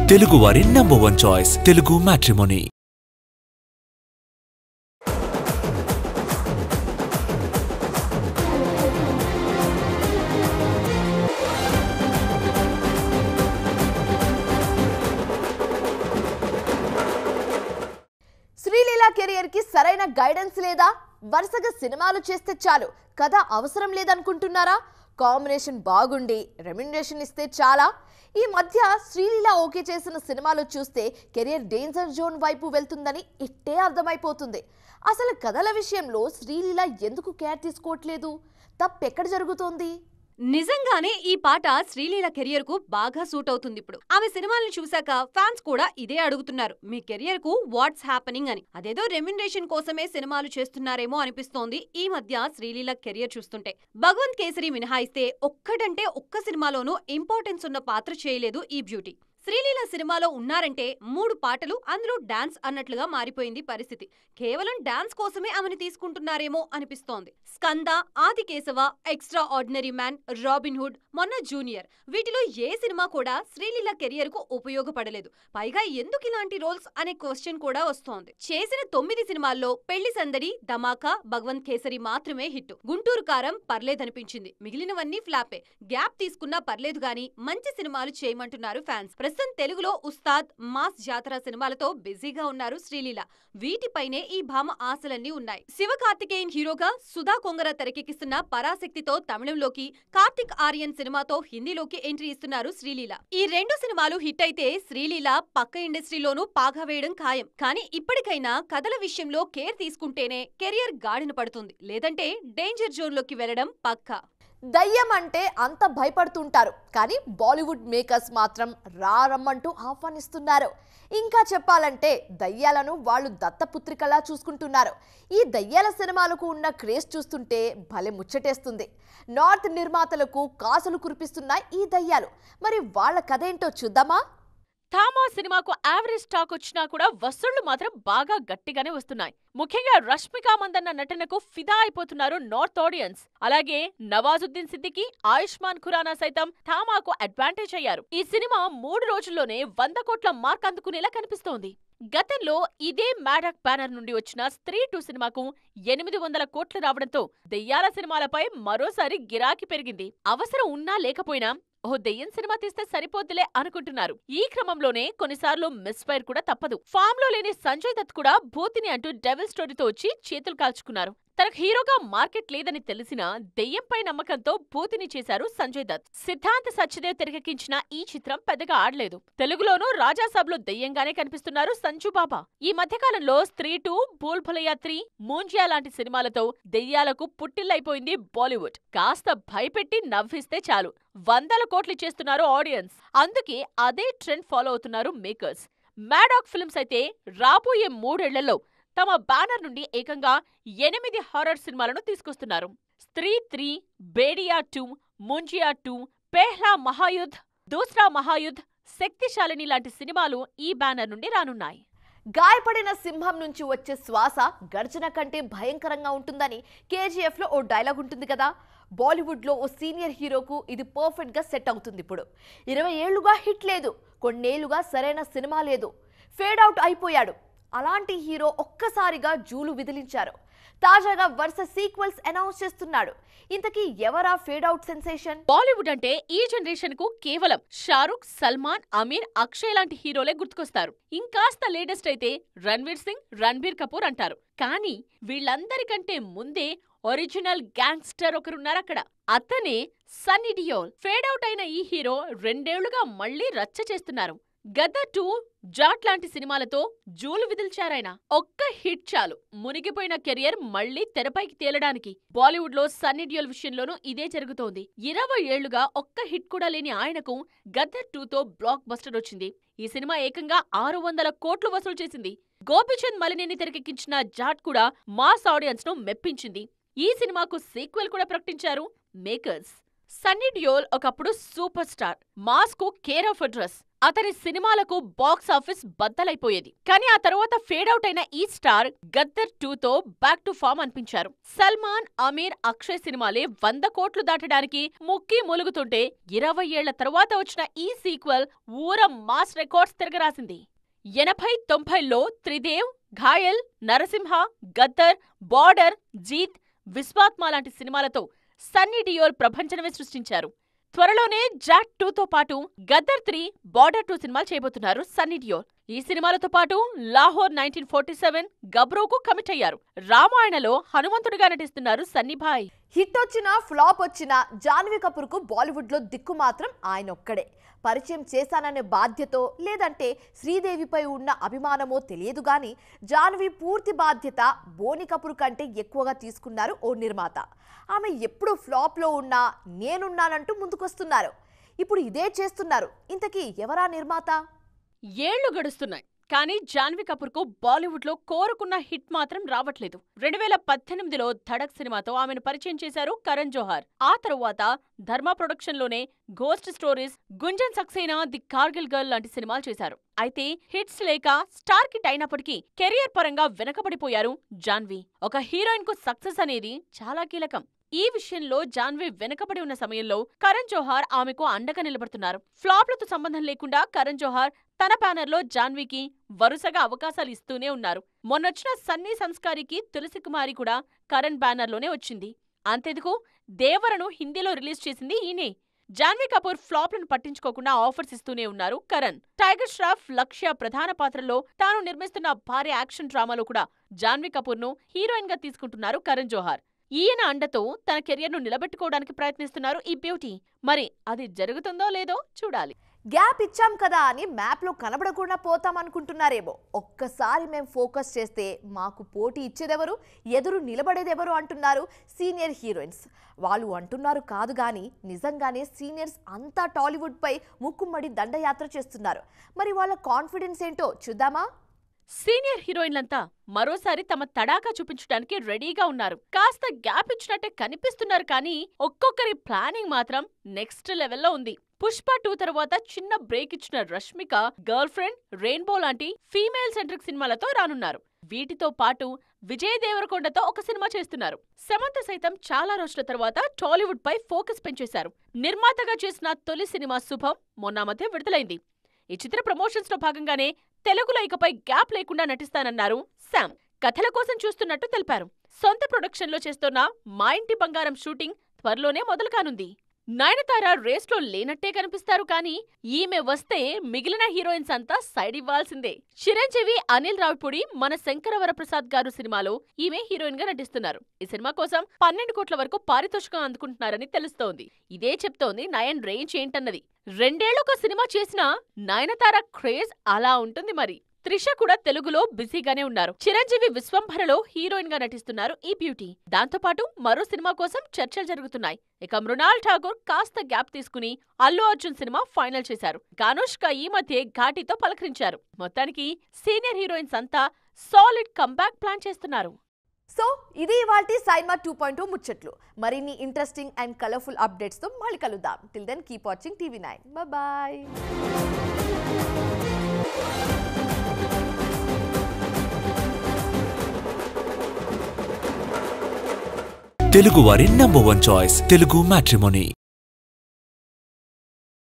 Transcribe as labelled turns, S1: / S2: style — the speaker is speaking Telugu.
S1: తెలుగువారి #1 choice Telugu matrimony.
S2: Sreeleela career కి సరైన గైడెన్స్ లేదా? వరుసగా సినిమాలు చేస్తే చాలు, కథ అవసరం లేదనుకుంటున్నారా? కాంబినేషన్ బాగుండి రెమ్యునరేషన్ ఇస్తే చాలా? ఈ మధ్య శ్రీలీల ఓకే చేసిన సినిమాలు చూస్తే కెరియర్ డేంజర్ జోన్ వైపు వెళ్తుందని ఇట్టే అర్థమైపోతుంది. అసలు కథల విషయంలో శ్రీలీల ఎందుకు కేర్ తీసుకోవట్లేదు? తప్పెక్కడ జరుగుతోంది?
S3: నిజంగానే ఈ పాట శ్రీలీల కెరియర్ కు బాగా సూట్ అవుతుంది. ఇప్పుడు ఆమె సినిమాలను చూశాక ఫ్యాన్స్ కూడా ఇదే అడుగుతున్నారు, మీ కెరియర్ కు వాట్స్ హ్యాపెనింగ్ అని. అదేదో రెమ్యునరేషన్ కోసమే సినిమాలు చేస్తున్నారేమో అనిపిస్తోంది ఈ మధ్య శ్రీలీల కెరియర్ చూస్తుంటే. భగవంత్ కేసరి మినహాయిస్తే ఒక్కటంటే ఒక్క సినిమాలోనూ ఇంపార్టెన్స్ ఉన్న పాత్ర చేయలేదు ఈ బ్యూటీ. శ్రీలీల సినిమాలో ఉన్నారంటే 3 పాటలు, అందులో డాన్స్ అన్నట్లుగా మారిపోయింది పరిస్థితి. కేవలం డాన్స్ కోసమే ఆమెను తీసుకుంటున్నారేమో అనిపిస్తోంది. Skanda, Aadikeshava, extra ordinary man, robin hood, మొన్న జూనియర్, వీటిలో ఏ సినిమా కూడా శ్రీలీల కెరియర్ కు ఉపయోగపడలేదు. పైగా ఎందుకు ఇలాంటి రోల్స్ అనే క్వశ్చన్ కూడా వస్తోంది. చేసిన 9 సినిమాల్లో పెళ్లి సందడి, ధమాకా, భగవంత్ కేసరి మాత్రమే హిట్. గుంటూరు కారం పర్లేదనిపించింది, మిగిలినవన్నీ ఫ్లాపే. గ్యాప్ తీసుకున్నా పర్లేదు గానీ మంచి సినిమాలు చేయమంటున్నారు ఫ్యాన్స్. ప్రస్తుతం తెలుగులో ఉస్తాద్, మాస్ జాతర సినిమాలతో బిజీగా ఉన్నారు శ్రీలీల. వీటిపైనే ఈ భామ ఆశలన్నీ ఉన్నాయి. శివకార్తికేయన్ హీరోగా సుధా కొంగర తెరకెక్కిస్తున్న పరాశక్తితో తమిళంలోకి, కార్తిక్ ఆర్యన్ సినిమాతో హిందీలోకి ఎంట్రీ ఇస్తున్నారు శ్రీలీల. ఈ 2 సినిమాలు హిట్ అయితే శ్రీలీల పక్క ఇండస్ట్రీలోనూ పాగా వేయడం ఖాయం. కానీ ఇప్పటికైనా కథల విషయంలో కేర్ తీసుకుంటేనే కెరియర్ గాడిన పడుతుంది, లేదంటే డేంజర్ జోన్ లోకి వెళ్లడం పక్కా.
S2: దయ్యం అంటే అంత భయపడుతుంటారు, కానీ బాలీవుడ్ మేకర్స్ మాత్రం రమ్మంటూ ఆహ్వానిస్తున్నారు. ఇంకా చెప్పాలంటే దయ్యాలను వాళ్ళు దత్తపుత్రికలా చూసుకుంటున్నారు. ఈ దయ్యాల సినిమాలకు ఉన్న క్రేజ్ చూస్తుంటే భలే ముచ్చటేస్తుంది. నార్త్ నిర్మాతలకు కాసులు కురిపిస్తున్నాయి ఈ దయ్యాలు. మరి వాళ్ళ కథ ఏంటో చూద్దామా?
S4: థామా సినిమాకు యావరేజ్ టాక్ వచ్చినా కూడా వసూళ్లు మాత్రం బాగా గట్టిగానే వస్తున్నాయి. ముఖ్యంగా రష్మిక మందన్న నటనకు ఫిదా అయిపోతున్నారు నార్త్ ఆడియన్స్. అలాగే నవాజుద్దీన్ సిద్దికి, ఆయుష్మాన్ ఖురానా సైతం థామాకు అడ్వాంటేజ్ అయ్యారు. ఈ సినిమా 3 రోజుల్లోనే 100 కోట్ల మార్క్ అందుకునేలా కనిపిస్తోంది. గతంలో ఇదే మ్యాడాక్ బ్యానర్ నుండి వచ్చిన స్త్రీ 2 సినిమాకు 800 కోట్లు రావడంతో దెయ్యాల సినిమాలపై మరోసారి గిరాకీ పెరిగింది. అవసరం ఉన్నా లేకపోయినా ఓ దెయ్యం సినిమా తీస్తే సరిపోద్దులే అనుకుంటున్నారు. ఈ క్రమంలోనే కొన్నిసార్లు మిస్ఫైర్ కూడా తప్పదు. ఫామ్ లో లేని సంజయ్ దత్ కూడా భూతిని అంటూ డెవిల్ స్టోరీతో వచ్చి చేతులు కాల్చుకున్నారు. తనకు హీరోగా మార్కెట్ లేదని తెలిసినా దెయ్యంపై నమ్మకంతో భూతిని చేశారు సంజయ్ దత్. సిద్ధాంత్ సత్యదేవ్ తెరకెక్కించిన ఈ చిత్రం పెద్దగా ఆడలేదు. తెలుగులోనూ రాజాసాబ్లో దెయ్యంగానే కనిపిస్తున్నారు సంజు బాబా. ఈ మధ్యకాలంలో స్త్రీ 2, భూల్ భులయ్యా 3, మూంజియా లాంటి సినిమాలతో దెయ్యాలకు పుట్టిల్లైపోయింది బాలీవుడ్. కాస్త భయపెట్టి నవ్విస్తే చాలు 100 కోట్లు చేస్తున్నారు ఆడియన్స్. అందుకే అదే ట్రెండ్ ఫాలో అవుతున్నారు మేకర్స్. మ్యాడాక్ ఫిల్మ్స్ అయితే రాబోయే 3 ఏళ్లలో తమ బ్యానర్ నుండి ఏకంగా 8 హారర్ సినిమాలను తీసుకొస్తున్నారు. స్త్రీ 3, బేడియా 2, ముంజియా 2, పెహ్లా మహాయుద్ధ్, దూస్రా మహాయుద్ధ్, శక్తిశాలిని లాంటి సినిమాలు ఈ బ్యానర్ నుండి రానున్నాయి.
S2: గాయపడిన సింహం నుంచి వచ్చే శ్వాస గర్జన కంటే భయంకరంగా ఉంటుందని కేజీఎఫ్ లో ఓ డైలాగ్ ఉంటుంది కదా. బాలీవుడ్ లో ఓ సీనియర్ హీరోకు ఇది పర్ఫెక్ట్ గా సెట్ అవుతుంది. ఇప్పుడు 20 ఏళ్లుగా హిట్ లేదు, కొన్నేళ్లుగా సరైన సినిమా లేదు, ఫేడ్ అవుట్ అయిపోయాడు. అలాంటి హీరో ఒక్కసారిగా జూలు విదిలించారు. తాజాగా వరుస సీక్వెల్స్ అనౌన్స్ చేస్తున్నాడు. ఇంతకీ ఎవరా ఫేడ్ అవుట్ సెన్సేషన్?
S4: బాలీవుడ్ అంటే ఈ జనరేషన్ కు కేవలం షారుఖ్, సల్మాన్, అమీర్, అక్షయ్ లాంటి హీరోలే గుర్తుకొస్తారు. ఇంకాస్త లేటెస్ట్ అయితే రణ్వీర్ సింగ్, రణ్బీర్ కపూర్ అంటారు. కానీ వీళ్ళందరికంటే ముందే ఒరిజినల్ గ్యాంగ్స్టర్ ఒకరున్నారక్కడ. అతనే సన్నీ డియోల్. ఫేడ్ అవుట్ అయిన ఈ హీరో 2 ఏళ్లుగా మళ్లీ రచ్చ చేస్తున్నారు. గదర్ 2, జాట్ లాంటి సినిమాలతో జూలు విదిల్చారాయన. ఒక్క హిట్ చాలు మునిగిపోయిన కెరియర్ మళ్లీ తెరపైకి తేలడానికి. బాలీవుడ్ లో సన్నీ డియోల్ విషయంలోనూ ఇదే జరుగుతోంది. 20 ఏళ్లుగా ఒక్క హిట్ కూడా లేని ఆయనకు గదర్ 2తో బ్లాక్ బస్టర్ వచ్చింది. ఈ సినిమా ఏకంగా 600 కోట్లు వసూలు చేసింది. గోపీచంద్ మలినేని తెరకెక్కించిన జాట్ కూడా మాస్ ఆడియన్స్ ను మెప్పించింది. ఈ సినిమాకు సీక్వెల్ కూడా ప్రకటించారు మేకర్స్. సన్నీ డియోల్ ఒకప్పుడు సూపర్ స్టార్, మాస్ కు కేర్ ఆఫ్ అడ్రస్. అతని సినిమాలకు బాక్స్ ఆఫీస్ బద్దలైపోయేది. కానీ ఆ తర్వాత ఫేడ్ అవుట్ అయిన ఈ స్టార్ గద్దర్ 2తో బ్యాక్ టు ఫామ్ అనిపించారు. సల్మాన్, అమీర్, అక్షయ్ సినిమాలే 100 కోట్లు దాటడానికి ముక్కి మూలుగుతుంటే 20 ఏళ్ల తర్వాత వచ్చిన ఈ సీక్వెల్ ఊర మాస్ రికార్డ్స్ తిరగరాసింది. 80-90ల్లో త్రిదేవ్, ఘాయల్, నరసింహ, గద్దర్, బార్డర్, జీత్, విశ్వాత్మ లాంటి సినిమాలతో సన్నీ డియోల్ ప్రభంజనమే సృష్టించారు. త్వరలోనే జాట్ 2తో పాటు గద్దర్ 3, బార్డర్ 2 సినిమాలు చేయబోతున్నారు సన్నీ డియోల్. ఈ సినిమాలతో పాటు లాహోర్ 1947, గబ్రోకు కమిట్ అయ్యారు. రామాయణలో హనుమంతుడిగా నటిస్తున్నారు సన్నీభాయ్.
S2: హిట్ వచ్చినా ఫ్లాప్ వచ్చినా జాన్వీ కపూర్ కు బాలీవుడ్ లో దిక్కు మాత్రం ఆయనొక్కడే. పరిచయం చేశాననే బాధ్యతో లేదంటే శ్రీదేవిపై ఉన్న అభిమానమో తెలియదు గాని జాన్వీ పూర్తి బాధ్యత బోని కపూర్ కంటే ఎక్కువగా తీసుకున్నారు ఓ నిర్మాత. ఆమె ఎప్పుడు ఫ్లాప్ లో ఉన్నా నేనున్నానంటూ ముందుకొస్తున్నారు. ఇప్పుడు ఇదే చేస్తున్నారు. ఇంతకీ ఎవరా నిర్మాత?
S4: ఏళ్లు గడుస్తున్నాయి కానీ జాన్వీ కపూర్ కు బాలీవుడ్ లో కోరుకున్న హిట్ మాత్రం రావట్లేదు. 2018లో ధడక్ సినిమాతో ఆమెను పరిచయం చేశారు కరణ్ జోహార్. ఆ తరువాత ధర్మ ప్రొడక్షన్ లోనే ghost stories, Gunjan Saxena, the Kargil girl లాంటి సినిమాలు చేశారు. అయితే హిట్స్ లేక స్టార్ కిట్ అయినప్పటికీ కెరియర్ పరంగా వెనకబడిపోయారు జాన్వీ. ఒక హీరోయిన్ కు సక్సెస్ అనేది చాలా కీలకం. ఈ విషయంలో జాన్వీ వెనకబడి ఉన్న సమయంలో కరణ్ జోహార్ ఆమెకు అండగా నిలబడుతున్నారు. ఫ్లాప్లతో సంబంధం లేకుండా కరణ్ జోహార్ తన బ్యానర్లో జాన్వీకి వరుసగా అవకాశాలు ఇస్తూనే ఉన్నారు. మొన్నొచ్చిన సన్నీ సంస్కారికి తులసి కుమారి కూడా కరణ్ బ్యానర్లోనే వచ్చింది. అంతెందుకు, దేవరను హిందీలో రిలీజ్ చేసింది ఈయనే. జాన్వీ కపూర్ ఫ్లాప్లను పట్టించుకోకుండా ఆఫర్స్ ఇస్తూనే ఉన్నారు కరణ్. టైగర్ ష్రాఫ్, లక్ష్య ప్రధాన పాత్రల్లో తాను నిర్మిస్తున్న భారీ యాక్షన్ డ్రామాలో కూడా జాన్వీ కపూర్ను హీరోయిన్ గా తీసుకుంటున్నారు కరణ్ జోహార్. ఈయన అండతో తన కెరియర్ను నిలబెట్టుకోవడానికి ప్రయత్నిస్తున్నారు ఈ బ్యూటీ. మరి అది జరుగుతుందో లేదో చూడాలి.
S2: గ్యాప్ ఇచ్చాం కదా అని మ్యాప్లో కనబడకుండా పోతామనుకుంటున్నారేమో. ఒక్కసారి మేం ఫోకస్ చేస్తే మాకు పోటీ ఇచ్చేదెవరు, ఎదురు నిలబడేదెవరు అంటున్నారు సీనియర్ హీరోయిన్స్. వాళ్ళు అంటున్నారు కాదు గాని నిజంగానే సీనియర్స్ అంతా టాలీవుడ్పై ముక్కుమ్మడి దండయాత్ర చేస్తున్నారు. మరి వాళ్ళ కాన్ఫిడెన్స్ ఏంటో చూద్దామా?
S4: సీనియర్ హీరోయిన్లంతా మరోసారి తమ తడాకా చూపించడానికి రెడీగా ఉన్నారు. కాస్త గ్యాప్ ఇచ్చినట్టే కనిపిస్తున్నారు కానీ ఒక్కొక్కరి ప్లానింగ్ మాత్రం నెక్స్ట్ లెవెల్లో ఉంది. పుష్ప 2 తర్వాత చిన్న బ్రేక్ ఇచ్చిన రష్మిక గర్ల్ ఫ్రెండ్, రెయిన్బో లాంటి ఫీమేల్ సెంట్రిక్ సినిమాలతో రానున్నారు. వీటితో పాటు విజయ్ దేవరకొండతో ఒక సినిమా చేస్తున్నారు. సమంత సైతం చాలా రోజుల తర్వాత టాలీవుడ్ పై ఫోకస్ పెంచేశారు. నిర్మాతగా చేసిన తొలి సినిమా శుభం మొన్న మధ్య విడుదలైంది. ఈ చిత్ర ప్రమోషన్స్ లో భాగంగానే తెలుగులో ఇకపై గ్యాప్ లేకుండా నటిస్తానన్నారు శామ్. కథల కోసం చూస్తున్నట్టు తెలిపారు. సొంత ప్రొడక్షన్లో చేస్తున్న మా ఇంటి బంగారం షూటింగ్ త్వరలోనే మొదలు కానుంది. నయనతార రేస్లో లేనట్టే కనిపిస్తారు కానీ ఈమె వస్తే మిగిలిన హీరోయిన్స్ అంతా సైడ్ ఇవ్వాల్సిందే. చిరంజీవి, అనిల్ రావిపూడి, మన శంకరవరప్రసాద్ గారు సినిమాలో ఈమె హీరోయిన్ గా నటిస్తున్నారు. ఈ సినిమా కోసం 12 కోట్ల వరకు పారితోషికం అందుకుంటున్నారని తెలుస్తోంది. ఇదే చెప్తోంది నయన్ రేంజ్ ఏంటన్నది. 2 ఏళ్లొక సినిమా చేసినా నయనతార క్రేజ్ అలా ఉంటుంది మరి. త్రిష కూడా తెలుగులో బిజీగానే ఉన్నారు. చిరంజీవి విశ్వంభరలో హీరోయిన్ గా నటిస్తున్నారు ఈ బ్యూటీ. దాంతోపాటు మరో సినిమా కోసం చర్చలు జరుగుతున్నాయి. ఇక మృణాల్ ఠాగూర్ కాస్త గ్యాప్ తీసుకుని అల్లు అర్జున్ సినిమా ఫైనల్ చేశారు. అనుష్క ఈ మధ్య ఘాటీతో పలకరించారు. మొత్తానికి సీనియర్ హీరోయిన్స్ అంతా సాలిడ్ కంబ్యాక్ ప్లాన్ చేస్తున్నారు.
S2: సో ఇది ఇవాల్టి సైన్మా 2.0 ముచ్చట్లు. మరిన్ని ఇంట్రెస్టింగ్ అండ్ కలర్ఫుల్ అప్డేట్స్ తో మళ్ళీ కలుద్దాం. Till then keep watching TV9. Bye.
S1: Telugu వారి నంబర్ 1 చాయిస్ తెలుగు మ్యాట్రిమోనీ.